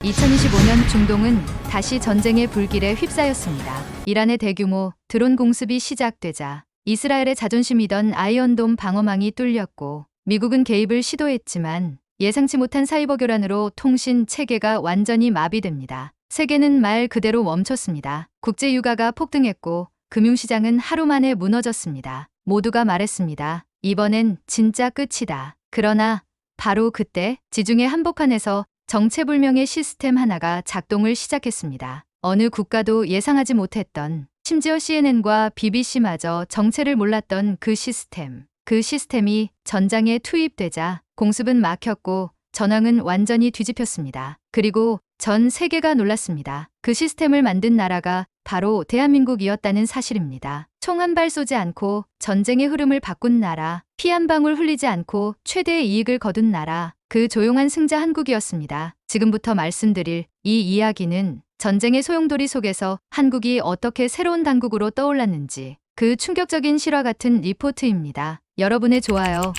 2025년 중동은 다시 전쟁의 불길에 휩싸였습니다. 이란의 대규모 드론 공습이 시작되자 이스라엘의 자존심이던 아이언돔 방어망이 뚫렸고 미국은 개입을 시도했지만 예상치 못한 사이버 교란으로 통신 체계가 완전히 마비됩니다. 세계는 말 그대로 멈췄습니다. 국제 유가가 폭등했고 금융시장은 하루 만에 무너졌습니다. 모두가 말했습니다. 이번엔 진짜 끝이다. 그러나 바로 그때 지중해 한복판에서 정체불명의 시스템 하나가 작동을 시작했습니다. 어느 국가도 예상하지 못했던, 심지어 CNN과 BBC마저 정체를 몰랐던 그 시스템. 그 시스템이 전장에 투입되자 공습은 막혔고 전황은 완전히 뒤집혔습니다. 그리고 전 세계가 놀랐습니다. 그 시스템을 만든 나라가 바로 대한민국이었다는 사실입니다. 총 한 발 쏘지 않고 전쟁의 흐름을 바꾼 나라, 피 한 방울 흘리지 않고 최대의 이익을 거둔 나라, 그 조용한 승자 한국이었습니다. 지금부터 말씀드릴 이 이야기는 전쟁의 소용돌이 속에서 한국이 어떻게 새로운 강국으로 떠올랐는지, 그 충격적인 실화 같은 리포트입니다. 여러분의 좋아요,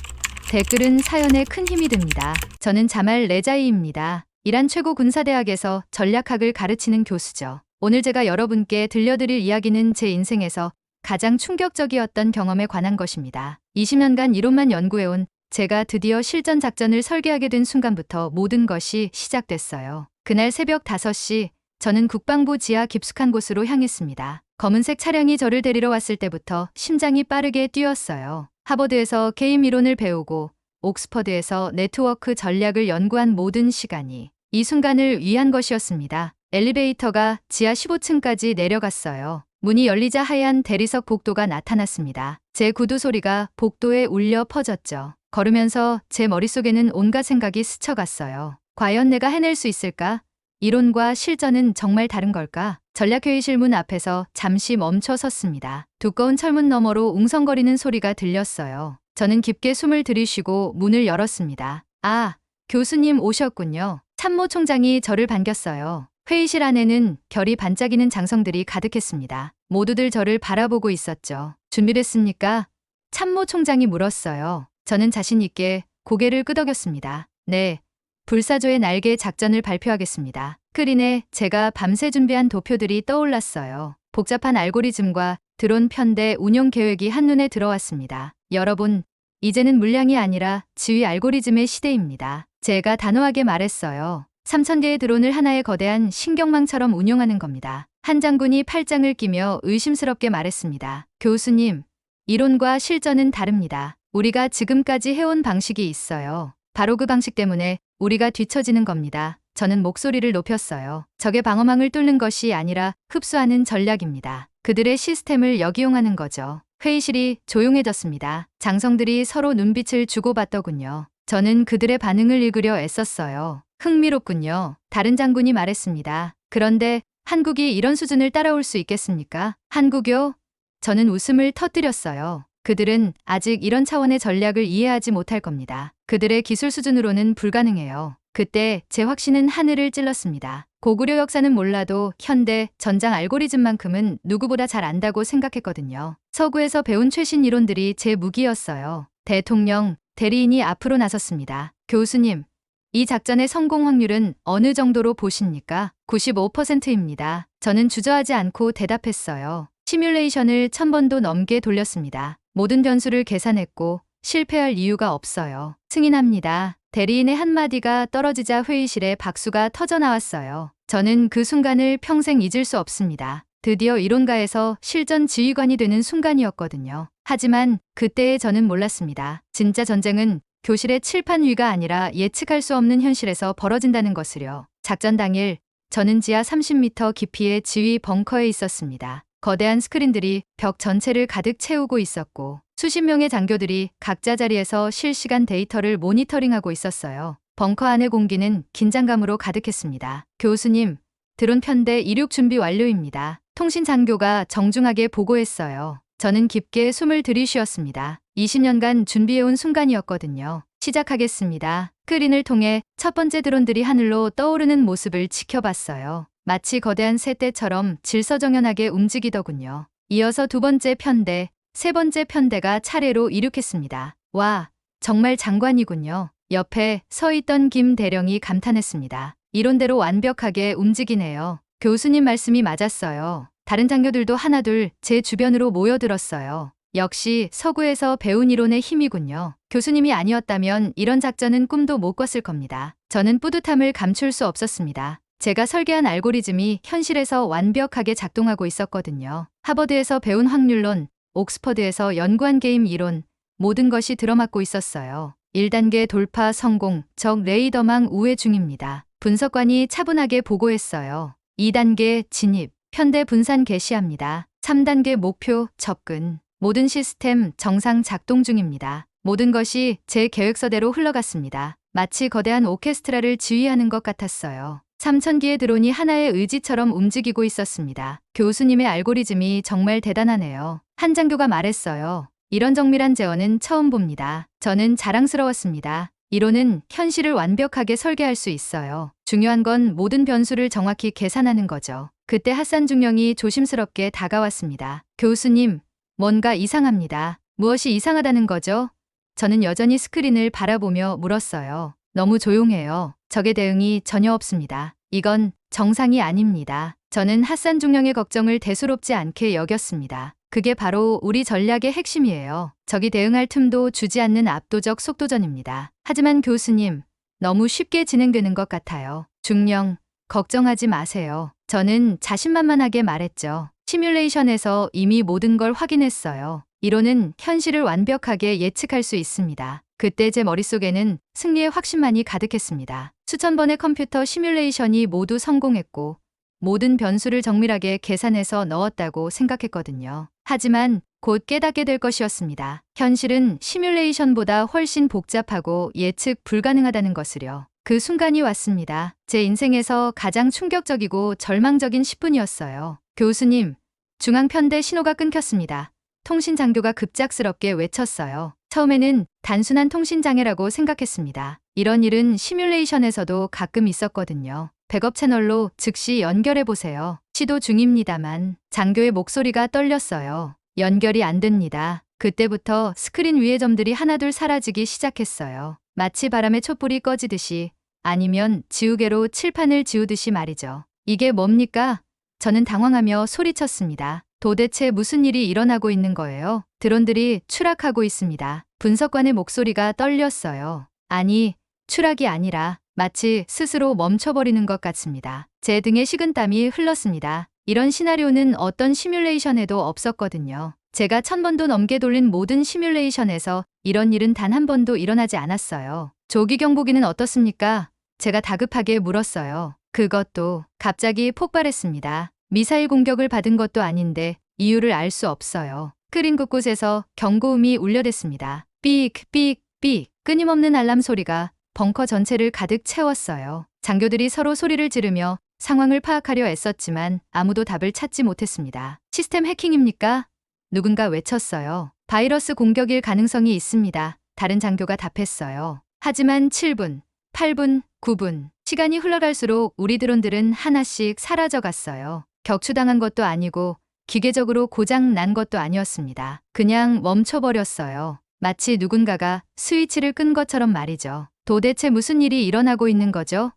댓글은 사연에 큰 힘이 됩니다. 저는 자말 레자이입니다. 이란 최고 군사대학에서 전략학을 가르치는 교수죠. 오늘 제가 여러분께 들려드릴 이야기는 제 인생에서 가장 충격적이었던 경험에 관한 것입니다. 20년간 이론만 연구해온 제가 드디어 실전 작전을 설계하게 된 순간부터 모든 것이 시작됐어요. 그날 새벽 5시, 저는 국방부 지하 깊숙한 곳으로 향했습니다. 검은색 차량이 저를 데리러 왔을 때부터 심장이 빠르게 뛰었어요. 하버드에서 게임 이론을 배우고 옥스퍼드에서 네트워크 전략을 연구한 모든 시간이 이 순간을 위한 것이었습니다. 엘리베이터가 지하 15층까지 내려갔어요. 문이 열리자 하얀 대리석 복도가 나타났습니다. 제 구두 소리가 복도에 울려 퍼졌죠. 걸으면서 제 머릿속에는 온갖 생각이 스쳐갔어요. 과연 내가 해낼 수 있을까? 이론과 실전은 정말 다른 걸까? 전략회의실 문 앞에서 잠시 멈춰 섰습니다. 두꺼운 철문 너머로 웅성거리는 소리가 들렸어요. 저는 깊게 숨을 들이쉬고 문을 열었습니다. 아, 교수님 오셨군요. 참모총장이 저를 반겼어요. 회의실 안에는 별이 반짝이는 장성들이 가득했습니다. 모두들 저를 바라보고 있었죠. 준비됐습니까? 참모총장이 물었어요. 저는 자신 있게 고개를 끄덕였습니다. 네, 불사조의 날개 작전을 발표하겠습니다. 스크린에 제가 밤새 준비한 도표들이 떠올랐어요. 복잡한 알고리즘과 드론 편대 운용 계획이 한눈에 들어왔습니다. 여러분, 이제는 물량이 아니라 지휘 알고리즘의 시대입니다. 제가 단호하게 말했어요. 3,000개의 드론을 하나의 거대한 신경망처럼 운용하는 겁니다. 한 장군이 팔짱을 끼며 의심스럽게 말했습니다. 교수님, 이론과 실전은 다릅니다. 우리가 지금까지 해온 방식이 있어요. 바로 그 방식 때문에 우리가 뒤처지는 겁니다. 저는 목소리를 높였어요. 적의 방어망을 뚫는 것이 아니라 흡수하는 전략입니다. 그들의 시스템을 역이용하는 거죠. 회의실이 조용해졌습니다. 장성들이 서로 눈빛을 주고받더군요. 저는 그들의 반응을 읽으려 애썼어요. 흥미롭군요. 다른 장군이 말했습니다. 그런데 한국이 이런 수준을 따라올 수 있겠습니까? 한국요? 저는 웃음을 터뜨렸어요. 그들은 아직 이런 차원의 전략을 이해하지 못할 겁니다. 그들의 기술 수준으로는 불가능해요. 그때 제 확신은 하늘을 찔렀습니다. 고구려 역사는 몰라도 현대 전장 알고리즘만큼은 누구보다 잘 안다고 생각했거든요. 서구에서 배운 최신 이론들이 제 무기였어요. 대통령, 대리인이 앞으로 나섰습니다. 교수님, 이 작전의 성공 확률은 어느 정도로 보십니까? 95%입니다. 저는 주저하지 않고 대답했어요. 시뮬레이션을 1000번도 넘게 돌렸습니다. 모든 변수를 계산했고 실패할 이유가 없어요. 승인합니다. 대리인의 한마디가 떨어지자 회의실에 박수가 터져나왔어요. 저는 그 순간을 평생 잊을 수 없습니다. 드디어 이론가에서 실전 지휘관이 되는 순간이었거든요. 하지만 그때의 저는 몰랐습니다. 진짜 전쟁은 교실의 칠판 위가 아니라 예측할 수 없는 현실에서 벌어진다는 것을요. 작전 당일, 저는 지하 30m 깊이의 지휘 벙커에 있었습니다. 거대한 스크린들이 벽 전체를 가득 채우고 있었고 수십 명의 장교들이 각자 자리에서 실시간 데이터를 모니터링하고 있었어요. 벙커 안의 공기는 긴장감으로 가득했습니다. 교수님, 드론 편대 이륙 준비 완료입니다. 통신 장교가 정중하게 보고했어요. 저는 깊게 숨을 들이쉬었습니다. 20년간 준비해온 순간이었거든요. 시작하겠습니다. 스크린을 통해 첫 번째 드론들이 하늘로 떠오르는 모습을 지켜봤어요. 마치 거대한 새떼처럼 질서정연하게 움직이더군요. 이어서 두 번째 편대, 세 번째 편대가 차례로 이륙했습니다. 와, 정말 장관이군요. 옆에 서 있던 김 대령이 감탄했습니다. 이론대로 완벽하게 움직이네요. 교수님 말씀이 맞았어요. 다른 장교들도 하나둘 제 주변으로 모여들었어요. 역시 서구에서 배운 이론의 힘이군요. 교수님이 아니었다면 이런 작전은 꿈도 못 꿨을 겁니다. 저는 뿌듯함을 감출 수 없었습니다. 제가 설계한 알고리즘이 현실에서 완벽하게 작동하고 있었거든요. 하버드에서 배운 확률론, 옥스퍼드에서 연구한 게임 이론, 모든 것이 들어맞고 있었어요. 1단계 돌파 성공, 적 레이더망 우회 중입니다. 분석관이 차분하게 보고했어요. 2단계 진입, 편대 분산 개시합니다. 3단계 목표 접근, 모든 시스템 정상 작동 중입니다. 모든 것이 제 계획서대로 흘러갔습니다. 마치 거대한 오케스트라를 지휘하는 것 같았어요. 3,000기의 드론이 하나의 의지처럼 움직이고 있었습니다. 교수님의 알고리즘이 정말 대단하네요. 한 장교가 말했어요. 이런 정밀한 제어는 처음 봅니다. 저는 자랑스러웠습니다. 이론은 현실을 완벽하게 설계할 수 있어요. 중요한 건 모든 변수를 정확히 계산하는 거죠. 그때 핫산 중령이 조심스럽게 다가왔습니다. 교수님, 뭔가 이상합니다. 무엇이 이상하다는 거죠? 저는 여전히 스크린을 바라보며 물었어요. 너무 조용해요. 적의 대응이 전혀 없습니다. 이건 정상이 아닙니다. 저는 핫산 중령의 걱정을 대수롭지 않게 여겼습니다. 그게 바로 우리 전략의 핵심이에요. 적이 대응할 틈도 주지 않는 압도적 속도전입니다. 하지만 교수님, 너무 쉽게 진행되는 것 같아요. 중령, 걱정하지 마세요. 저는 자신만만하게 말했죠. 시뮬레이션에서 이미 모든 걸 확인했어요. 이론은 현실을 완벽하게 예측할 수 있습니다. 그때 제 머릿속에는 승리의 확신만이 가득했습니다. 수천 번의 컴퓨터 시뮬레이션이 모두 성공했고 모든 변수를 정밀하게 계산해서 넣었다고 생각했거든요. 하지만 곧 깨닫게 될 것이었습니다. 현실은 시뮬레이션보다 훨씬 복잡하고 예측 불가능하다는 것을요. 그 순간이 왔습니다. 제 인생에서 가장 충격적이고 절망적인 10분이었어요. 교수님, 중앙편대 신호가 끊겼습니다. 통신장교가 급작스럽게 외쳤어요. 처음에는 단순한 통신장애라고 생각했습니다. 이런 일은 시뮬레이션에서도 가끔 있었거든요. 백업 채널로 즉시 연결해보세요. 시도 중입니다만 장교의 목소리가 떨렸어요. 연결이 안 됩니다. 그때부터 스크린 위의 점들이 하나둘 사라지기 시작했어요. 마치 바람에 촛불이 꺼지듯이 아니면 지우개로 칠판을 지우듯이 말이죠. 이게 뭡니까? 저는 당황하며 소리쳤습니다. 도대체 무슨 일이 일어나고 있는 거예요? 드론들이 추락하고 있습니다. 분석관의 목소리가 떨렸어요. 아니, 추락이 아니라 마치 스스로 멈춰버리는 것 같습니다. 제 등에 식은땀이 흘렀습니다. 이런 시나리오는 어떤 시뮬레이션에도 없었거든요. 제가 1000번도 넘게 돌린 모든 시뮬레이션에서 이런 일은 단 한 번도 일어나지 않았어요. 조기 경보기는 어떻습니까? 제가 다급하게 물었어요. 그것도 갑자기 폭발했습니다. 미사일 공격을 받은 것도 아닌데 이유를 알 수 없어요. 스크린 곳곳에서 경고음이 울려댔습니다. 삑, 삑, 삑. 끊임없는 알람 소리가 벙커 전체를 가득 채웠어요. 장교들이 서로 소리를 지르며 상황을 파악하려 애썼지만 아무도 답을 찾지 못했습니다. 시스템 해킹입니까? 누군가 외쳤어요. 바이러스 공격일 가능성이 있습니다. 다른 장교가 답했어요. 하지만 7분, 8분, 9분. 시간이 흘러갈수록 우리 드론들은 하나씩 사라져갔어요. 격추당한 것도 아니고 기계적으로 고장 난 것도 아니었습니다. 그냥 멈춰버렸어요. 마치 누군가가 스위치를 끈 것처럼 말이죠. 도대체 무슨 일이 일어나고 있는 거죠?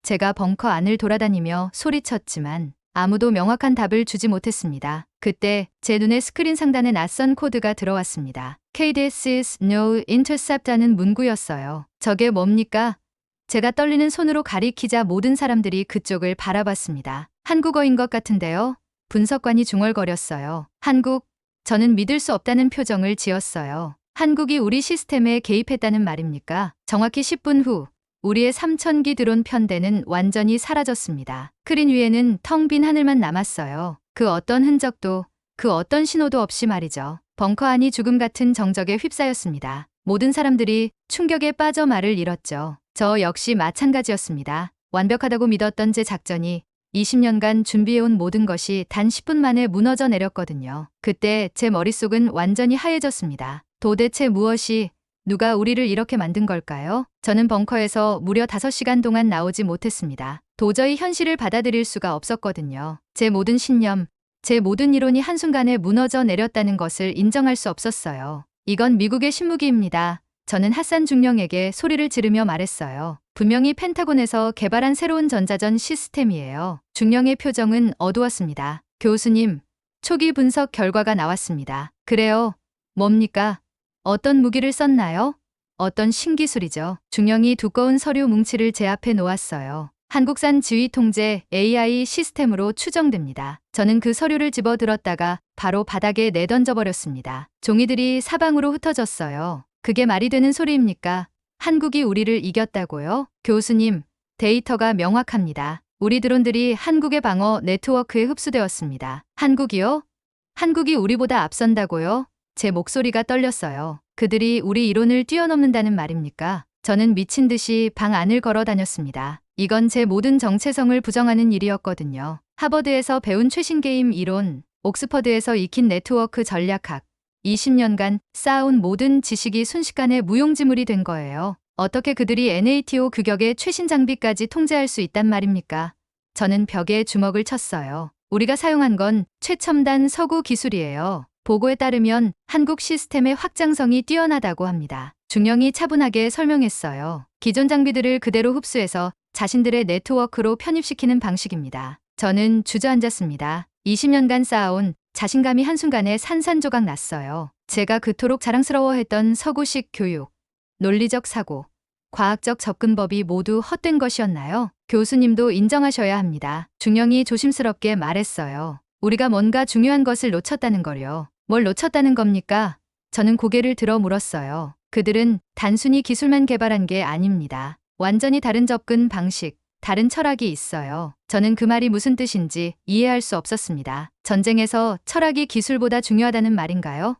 제가 벙커 안을 돌아다니며 소리쳤지만 아무도 명확한 답을 주지 못했습니다. 그때 제 눈에 스크린 상단에 낯선 코드가 들어왔습니다. KDS is no intercept라는 문구였어요. 저게 뭡니까? 제가 떨리는 손으로 가리키자 모든 사람들이 그쪽을 바라봤습니다. 한국어인 것 같은데요? 분석관이 중얼거렸어요. 한국, 저는 믿을 수 없다는 표정을 지었어요. 한국이 우리 시스템에 개입했다는 말입니까? 정확히 10분 후 우리의 3000기 드론 편대는 완전히 사라졌습니다. 스크린 위에는 텅 빈 하늘만 남았어요. 그 어떤 흔적도, 그 어떤 신호도 없이 말이죠. 벙커 안이 죽음 같은 정적에 휩싸였습니다. 모든 사람들이 충격에 빠져 말을 잃었죠. 저 역시 마찬가지였습니다. 완벽하다고 믿었던 제 작전이 20년간 준비해온 모든 것이 단 10분 만에 무너져 내렸거든요. 그때 제 머릿속은 완전히 하얘졌습니다. 도대체 무엇이, 누가 우리를 이렇게 만든 걸까요? 저는 벙커에서 무려 5시간 동안 나오지 못했습니다. 도저히 현실을 받아들일 수가 없었거든요. 제 모든 신념, 제 모든 이론이 한순간에 무너져 내렸다는 것을 인정할 수 없었어요. 이건 미국의 신무기입니다. 저는 핫산 중령에게 소리를 지르며 말했어요. 분명히 펜타곤에서 개발한 새로운 전자전 시스템이에요. 중령의 표정은 어두웠습니다. 교수님, 초기 분석 결과가 나왔습니다. 그래요? 뭡니까? 어떤 무기를 썼나요? 어떤 신기술이죠? 중령이 두꺼운 서류 뭉치를 제 앞에 놓았어요. 한국산 지휘통제 AI 시스템으로 추정됩니다. 저는 그 서류를 집어들었다가 바로 바닥에 내던져버렸습니다. 종이들이 사방으로 흩어졌어요. 그게 말이 되는 소리입니까? 한국이 우리를 이겼다고요? 교수님, 데이터가 명확합니다. 우리 드론들이 한국의 방어 네트워크에 흡수되었습니다. 한국이요? 한국이 우리보다 앞선다고요? 제 목소리가 떨렸어요. 그들이 우리 이론을 뛰어넘는다는 말입니까? 저는 미친 듯이 방 안을 걸어 다녔습니다. 이건 제 모든 정체성을 부정하는 일이었거든요. 하버드에서 배운 최신 게임 이론, 옥스퍼드에서 익힌 네트워크 전략학, 20년간 쌓아온 모든 지식이 순식간에 무용지물이 된 거예요. 어떻게 그들이 NATO 규격의 최신 장비까지 통제할 수 있단 말입니까? 저는 벽에 주먹을 쳤어요. 우리가 사용한 건 최첨단 서구 기술이에요. 보고에 따르면 한국 시스템의 확장성이 뛰어나다고 합니다. 중령이 차분하게 설명했어요. 기존 장비들을 그대로 흡수해서 자신들의 네트워크로 편입시키는 방식입니다. 저는 주저앉았습니다. 20년간 쌓아온 자신감이 한순간에 산산조각 났어요. 제가 그토록 자랑스러워했던 서구식 교육, 논리적 사고, 과학적 접근법이 모두 헛된 것이었나요? 교수님도 인정하셔야 합니다. 중령이 조심스럽게 말했어요. 우리가 뭔가 중요한 것을 놓쳤다는 걸요. 뭘 놓쳤다는 겁니까? 저는 고개를 들어 물었어요. 그들은 단순히 기술만 개발한 게 아닙니다. 완전히 다른 접근 방식, 다른 철학이 있어요. 저는 그 말이 무슨 뜻인지 이해할 수 없었습니다. 전쟁에서 철학이 기술보다 중요하다는 말인가요?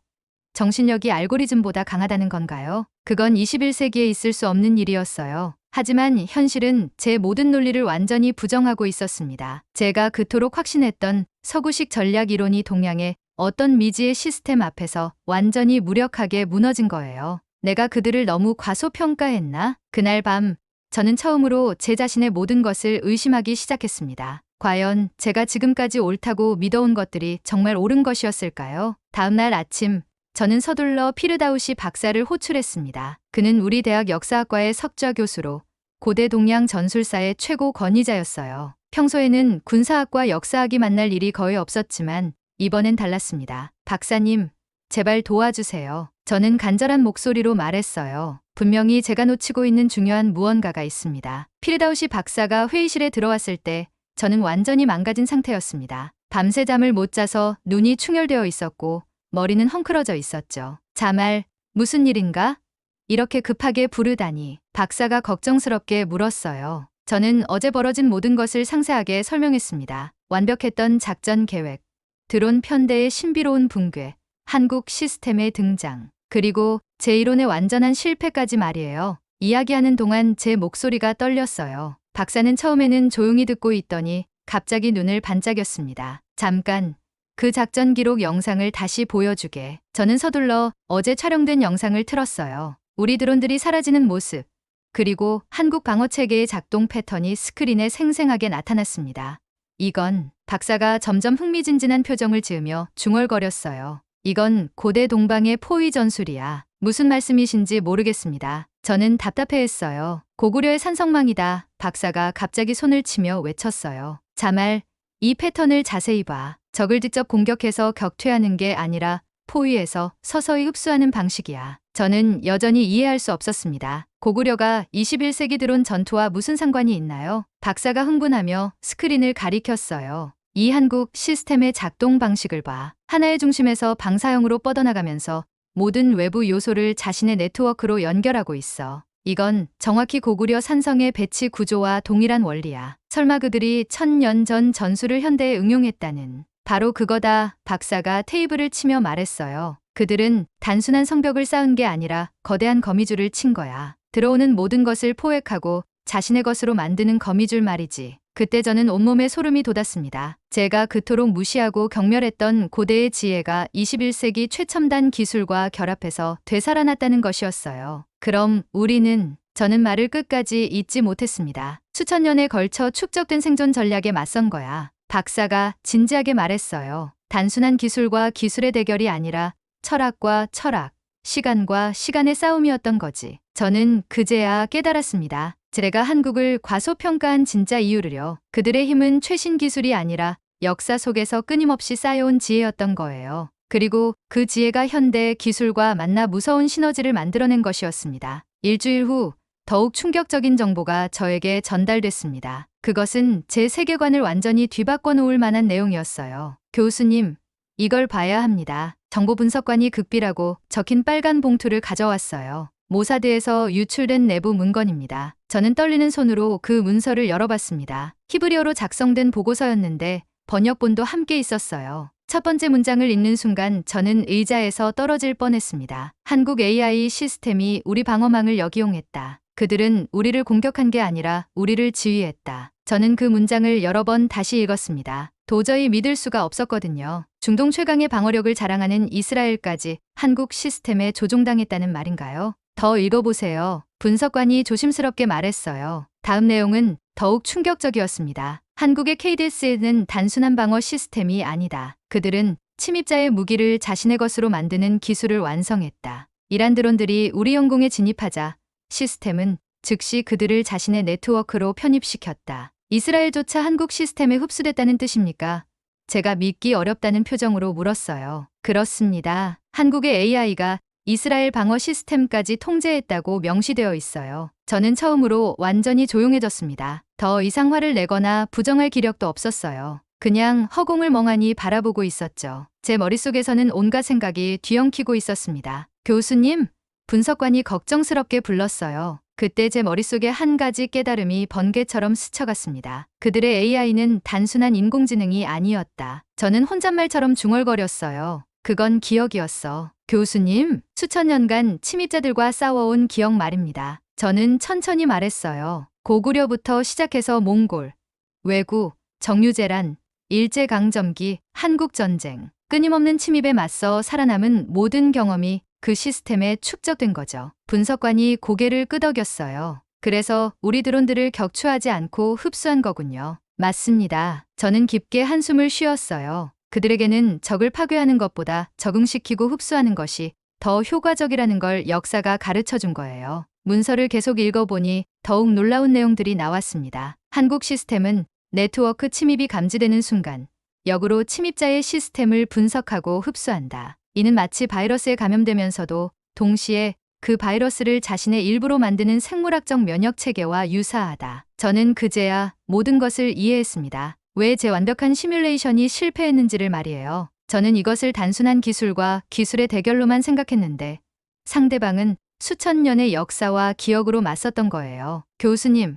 정신력이 알고리즘보다 강하다는 건가요? 그건 21세기에 있을 수 없는 일이었어요. 하지만 현실은 제 모든 논리를 완전히 부정하고 있었습니다. 제가 그토록 확신했던 서구식 전략 이론이 동양의 어떤 미지의 시스템 앞에서 완전히 무력하게 무너진 거예요. 내가 그들을 너무 과소평가했나? 그날 밤 저는 처음으로 제 자신의 모든 것을 의심하기 시작했습니다. 과연 제가 지금까지 옳다고 믿어온 것들이 정말 옳은 것이었을까요? 다음 날 아침 저는 서둘러 피르다우시 박사를 호출했습니다. 그는 우리 대학 역사학과의 석좌 교수로 고대 동양 전술사의 최고 권위자였어요. 평소에는 군사학과 역사학이 만날 일이 거의 없었지만 이번엔 달랐습니다. 박사님, 제발 도와주세요. 저는 간절한 목소리로 말했어요. 분명히 제가 놓치고 있는 중요한 무언가가 있습니다. 피르다우시 박사가 회의실에 들어왔을 때 저는 완전히 망가진 상태였습니다. 밤새 잠을 못 자서 눈이 충혈되어 있었고 머리는 헝클어져 있었죠. 자말, 무슨 일인가? 이렇게 급하게 부르다니. 박사가 걱정스럽게 물었어요. 저는 어제 벌어진 모든 것을 상세하게 설명했습니다. 완벽했던 작전 계획, 드론 편대의 신비로운 붕괴, 한국 시스템의 등장, 그리고 제 이론의 완전한 실패까지 말이에요. 이야기하는 동안 제 목소리가 떨렸어요. 박사는 처음에는 조용히 듣고 있더니 갑자기 눈을 반짝였습니다. 잠깐, 그 작전 기록 영상을 다시 보여주게. 저는 서둘러 어제 촬영된 영상을 틀었어요. 우리 드론들이 사라지는 모습, 그리고 한국 방어체계의 작동 패턴이 스크린에 생생하게 나타났습니다. 이건 박사가 점점 흥미진진한 표정을 지으며 중얼거렸어요. 이건 고대 동방의 포위 전술이야. 무슨 말씀이신지 모르겠습니다. 저는 답답해했어요. 고구려의 산성망이다. 박사가 갑자기 손을 치며 외쳤어요. 자말, 이 패턴을 자세히 봐. 적을 직접 공격해서 격퇴하는 게 아니라 포위해서 서서히 흡수하는 방식이야. 저는 여전히 이해할 수 없었습니다. 고구려가 21세기 드론 전투와 무슨 상관이 있나요? 박사가 흥분하며 스크린을 가리켰어요. 이 한국 시스템의 작동 방식을 봐. 하나의 중심에서 방사형으로 뻗어나가면서 모든 외부 요소를 자신의 네트워크로 연결하고 있어. 이건 정확히 고구려 산성의 배치 구조와 동일한 원리야. 설마 그들이 1000년 전 전술을 현대에 응용했다는. 바로 그거다. 박사가 테이블을 치며 말했어요. 그들은 단순한 성벽을 쌓은 게 아니라 거대한 거미줄을 친 거야. 들어오는 모든 것을 포획하고 자신의 것으로 만드는 거미줄 말이지. 그때 저는 온몸에 소름이 돋았습니다. 제가 그토록 무시하고 경멸했던 고대의 지혜가 21세기 최첨단 기술과 결합해서 되살아났다는 것이었어요. 그럼 저는 말을 끝까지 잊지 못했습니다. 수천 년에 걸쳐 축적된 생존 전략에 맞선 거야. 박사가 진지하게 말했어요. 단순한 기술과 기술의 대결이 아니라 철학과 철학, 시간과 시간의 싸움이었던 거지. 저는 그제야 깨달았습니다. 제가 한국을 과소평가한 진짜 이유를요. 그들의 힘은 최신 기술이 아니라 역사 속에서 끊임없이 쌓여온 지혜였던 거예요. 그리고 그 지혜가 현대 기술과 만나 무서운 시너지를 만들어낸 것이었습니다. 일주일 후 더욱 충격적인 정보가 저에게 전달됐습니다. 그것은 제 세계관을 완전히 뒤바꿔 놓을 만한 내용이었어요. 교수님, 이걸 봐야 합니다. 정보 분석관이 극비라고 적힌 빨간 봉투를 가져왔어요. 모사드에서 유출된 내부 문건입니다. 저는 떨리는 손으로 그 문서를 열어봤습니다. 히브리어로 작성된 보고서였는데 번역본도 함께 있었어요. 첫 번째 문장을 읽는 순간 저는 의자에서 떨어질 뻔했습니다. 한국 AI 시스템이 우리 방어망을 역이용했다. 그들은 우리를 공격한 게 아니라 우리를 지휘했다. 저는 그 문장을 여러 번 다시 읽었습니다. 도저히 믿을 수가 없었거든요. 중동 최강의 방어력을 자랑하는 이스라엘까지 한국 시스템에 조종당했다는 말인가요? 더 읽어보세요. 분석관이 조심스럽게 말했어요. 다음 내용은 더욱 충격적이었습니다. 한국의 KDS는 단순한 방어 시스템이 아니다. 그들은 침입자의 무기를 자신의 것으로 만드는 기술을 완성했다. 이란 드론들이 우리 영공에 진입하자 시스템은 즉시 그들을 자신의 네트워크로 편입시켰다. 이스라엘조차 한국 시스템에 흡수됐다는 뜻입니까? 제가 믿기 어렵다는 표정으로 물었어요. 그렇습니다. 한국의 AI가 이스라엘 방어 시스템까지 통제했다고 명시되어 있어요. 저는 처음으로 완전히 조용해졌습니다. 더 이상 화를 내거나 부정할 기력도 없었어요. 그냥 허공을 멍하니 바라보고 있었죠. 제 머릿속에서는 온갖 생각이 뒤엉키고 있었습니다. 교수님, 분석관이 걱정스럽게 불렀어요. 그때 제 머릿속에 한 가지 깨달음이 번개처럼 스쳐갔습니다. 그들의 AI는 단순한 인공지능이 아니었다. 저는 혼잣말처럼 중얼거렸어요. 그건 기억이었어. 교수님, 수천 년간 침입자들과 싸워온 기억 말입니다. 저는 천천히 말했어요. 고구려부터 시작해서 몽골, 왜구, 정유재란, 일제강점기, 한국전쟁, 끊임없는 침입에 맞서 살아남은 모든 경험이 그 시스템에 축적된 거죠. 분석관이 고개를 끄덕였어요. 그래서 우리 드론들을 격추하지 않고 흡수한 거군요. 맞습니다. 저는 깊게 한숨을 쉬었어요. 그들에게는 적을 파괴하는 것보다 적응시키고 흡수하는 것이 더 효과적이라는 걸 역사가 가르쳐 준 거예요. 문서를 계속 읽어보니 더욱 놀라운 내용들이 나왔습니다. 한국 시스템은 네트워크 침입이 감지되는 순간 역으로 침입자의 시스템을 분석하고 흡수한다. 이는 마치 바이러스에 감염되면서도 동시에 그 바이러스를 자신의 일부로 만드는 생물학적 면역 체계와 유사하다. 저는 그제야 모든 것을 이해했습니다. 왜 제 완벽한 시뮬레이션이 실패했는지를 말이에요. 저는 이것을 단순한 기술과 기술의 대결로만 생각했는데 상대방은 수천 년의 역사와 기억으로 맞섰던 거예요. 교수님,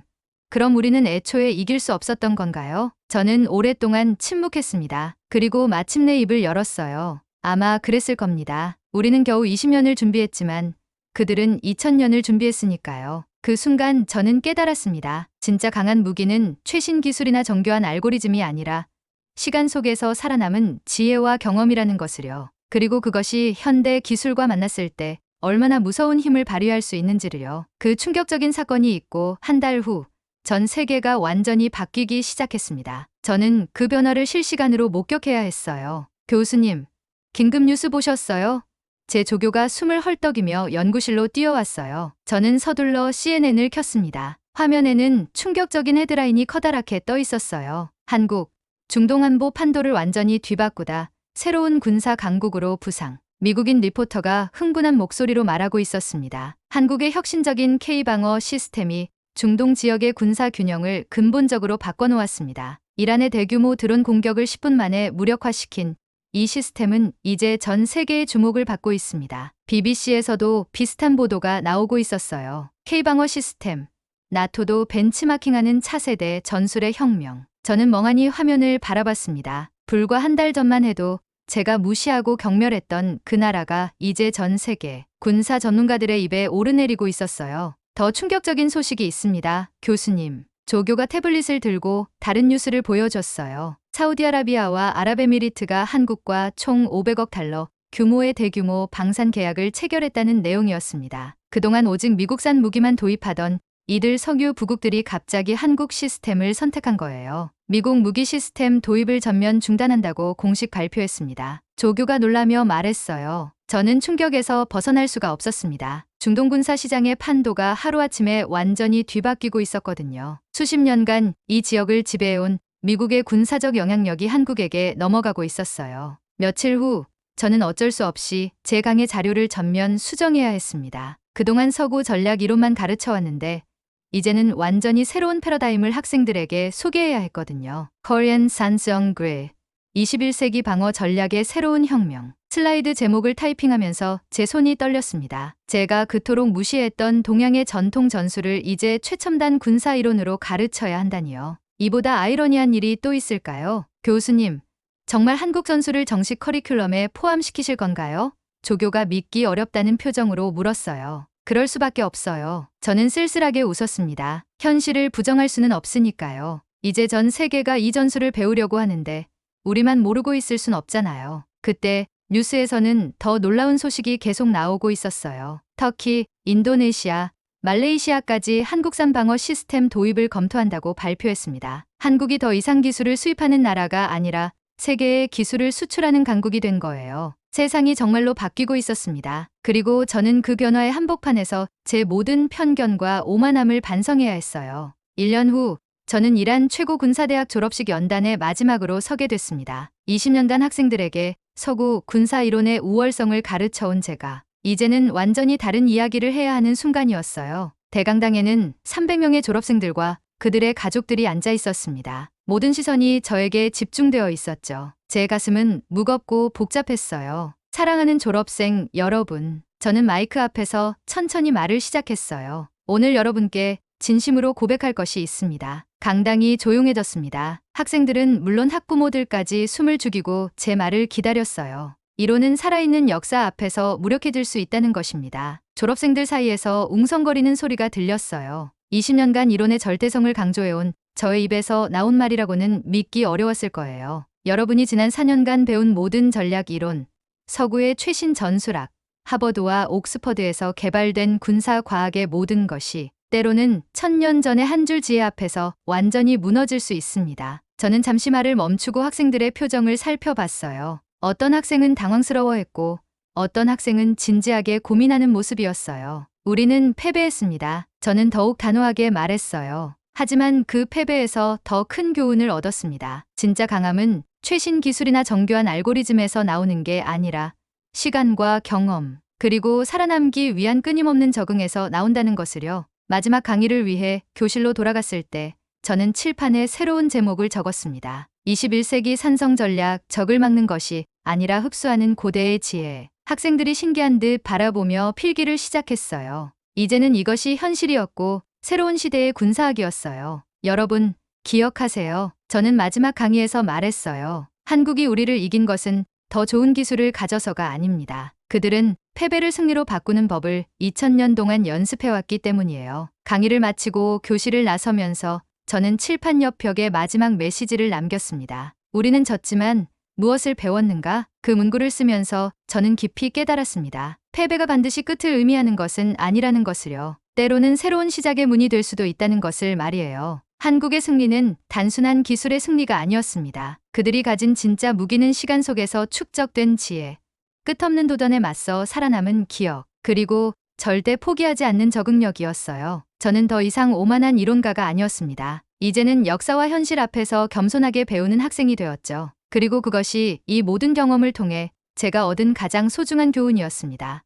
그럼 우리는 애초에 이길 수 없었던 건가요? 저는 오랫동안 침묵했습니다. 그리고 마침내 입을 열었어요. 아마 그랬을 겁니다. 우리는 겨우 20년을 준비했지만 그들은 2000년을 준비했으니까요. 그 순간 저는 깨달았습니다. 진짜 강한 무기는 최신 기술이나 정교한 알고리즘이 아니라 시간 속에서 살아남은 지혜와 경험이라는 것을요. 그리고 그것이 현대 기술과 만났을 때 얼마나 무서운 힘을 발휘할 수 있는지를요. 그 충격적인 사건이 있고 한 달 후 전 세계가 완전히 바뀌기 시작했습니다. 저는 그 변화를 실시간으로 목격해야 했어요. 교수님, 긴급 뉴스 보셨어요? 제 조교가 숨을 헐떡이며 연구실로 뛰어왔어요. 저는 서둘러 CNN을 켰습니다. 화면에는 충격적인 헤드라인이 커다랗게 떠 있었어요. 한국, 중동 안보 판도를 완전히 뒤바꾸다. 새로운 군사 강국으로 부상. 미국인 리포터가 흥분한 목소리로 말하고 있었습니다. 한국의 혁신적인 K방어 시스템이 중동 지역의 군사 균형을 근본적으로 바꿔놓았습니다. 이란의 대규모 드론 공격을 10분 만에 무력화시킨 이 시스템은 이제 전 세계의 주목을 받고 있습니다. BBC에서도 비슷한 보도가 나오고 있었어요. K방어 시스템, 나토도 벤치마킹하는 차세대 전술의 혁명. 저는 멍하니 화면을 바라봤습니다. 불과 한 달 전만 해도 제가 무시하고 경멸했던 그 나라가 이제 전 세계 군사 전문가들의 입에 오르내리고 있었어요. 더 충격적인 소식이 있습니다. 교수님. 조교가 태블릿을 들고 다른 뉴스를 보여줬어요. 사우디아라비아와 아랍에미리트가 한국과 총 500억 달러 규모의 대규모 방산 계약을 체결했다는 내용이었습니다. 그동안 오직 미국산 무기만 도입하던 이들 석유 부국들이 갑자기 한국 시스템을 선택한 거예요. 미국 무기 시스템 도입을 전면 중단한다고 공식 발표했습니다. 조교가 놀라며 말했어요. 저는 충격에서 벗어날 수가 없었습니다. 중동 군사 시장의 판도가 하루아침에 완전히 뒤바뀌고 있었거든요. 수십 년간 이 지역을 지배해온 미국의 군사적 영향력이 한국에게 넘어가고 있었어요. 며칠 후 저는 어쩔 수 없이 제 강의 자료를 전면 수정해야 했습니다. 그동안 서구 전략 이론만 가르쳐왔는데 이제는 완전히 새로운 패러다임을 학생들에게 소개해야 했거든요. Korean Sansong Grill 21세기 방어 전략의 새로운 혁명. 슬라이드 제목을 타이핑하면서 제 손이 떨렸습니다. 제가 그토록 무시했던 동양의 전통 전술을 이제 최첨단 군사 이론으로 가르쳐야 한다니요. 이보다 아이러니한 일이 또 있을까요? 교수님, 정말 한국 전술을 정식 커리큘럼에 포함시키실 건가요? 조교가 믿기 어렵다는 표정으로 물었어요. 그럴 수밖에 없어요. 저는 쓸쓸하게 웃었습니다. 현실을 부정할 수는 없으니까요. 이제 전 세계가 이 전술을 배우려고 하는데 우리만 모르고 있을 순 없잖아요. 그때 뉴스에서는 더 놀라운 소식이 계속 나오고 있었어요. 터키, 인도네시아, 말레이시아까지 한국산 방어 시스템 도입을 검토한다고 발표했습니다. 한국이 더 이상 기술을 수입하는 나라가 아니라 세계에 기술을 수출하는 강국이 된 거예요. 세상이 정말로 바뀌고 있었습니다. 그리고 저는 그 변화의 한복판에서 제 모든 편견과 오만함을 반성해야 했어요. 1년 후 저는 이란 최고 군사대학 졸업식 연단에 마지막으로 서게 됐습니다. 20년간 학생들에게 서구 군사 이론의 우월성을 가르쳐온 제가 이제는 완전히 다른 이야기를 해야 하는 순간이었어요. 대강당에는 300명의 졸업생들과 그들의 가족들이 앉아 있었습니다. 모든 시선이 저에게 집중되어 있었죠. 제 가슴은 무겁고 복잡했어요. 사랑하는 졸업생 여러분, 저는 마이크 앞에서 천천히 말을 시작했어요. 오늘 여러분께 진심으로 고백할 것이 있습니다. 강당이 조용해졌습니다. 학생들은 물론 학부모들까지 숨을 죽이고 제 말을 기다렸어요. 이론은 살아있는 역사 앞에서 무력해질 수 있다는 것입니다. 졸업생들 사이에서 웅성거리는 소리가 들렸어요. 20년간 이론의 절대성을 강조해온 저의 입에서 나온 말이라고는 믿기 어려웠을 거예요. 여러분이 지난 4년간 배운 모든 전략 이론, 서구의 최신 전술학, 하버드와 옥스퍼드에서 개발된 군사 과학의 모든 것이 때로는 1000년 전의 한 줄 지혜 앞에서 완전히 무너질 수 있습니다. 저는 잠시 말을 멈추고 학생들의 표정을 살펴봤어요. 어떤 학생은 당황스러워했고 어떤 학생은 진지하게 고민하는 모습이었어요. 우리는 패배했습니다. 저는 더욱 단호하게 말했어요. 하지만 그 패배에서 더 큰 교훈을 얻었습니다. 진짜 강함은 최신 기술이나 정교한 알고리즘에서 나오는 게 아니라 시간과 경험, 그리고 살아남기 위한 끊임없는 적응에서 나온다는 것을요. 마지막 강의를 위해 교실로 돌아갔을 때 저는 칠판에 새로운 제목을 적었습니다. 21세기 산성 전략, 적을 막는 것이 아니라 흡수하는 고대의 지혜. 학생들이 신기한 듯 바라보며 필기를 시작했어요. 이제는 이것이 현실이었고 새로운 시대의 군사학이었어요. 여러분, 기억하세요. 저는 마지막 강의에서 말했어요. 한국이 우리를 이긴 것은 더 좋은 기술을 가져서가 아닙니다. 그들은 패배를 승리로 바꾸는 법을 2000년 동안 연습해왔기 때문이에요. 강의를 마치고 교실을 나서면서 저는 칠판 옆벽에 마지막 메시지를 남겼습니다. 우리는 졌지만 무엇을 배웠는가? 그 문구를 쓰면서 저는 깊이 깨달았습니다. 패배가 반드시 끝을 의미하는 것은 아니라는 것을요. 때로는 새로운 시작의 문이 될 수도 있다는 것을 말이에요. 한국의 승리는 단순한 기술의 승리가 아니었습니다. 그들이 가진 진짜 무기는 시간 속에서 축적된 지혜, 끝없는 도전에 맞서 살아남은 기억, 그리고 절대 포기하지 않는 적응력이었어요. 저는 더 이상 오만한 이론가가 아니었습니다. 이제는 역사와 현실 앞에서 겸손하게 배우는 학생이 되었죠. 그리고 그것이 이 모든 경험을 통해 제가 얻은 가장 소중한 교훈이었습니다.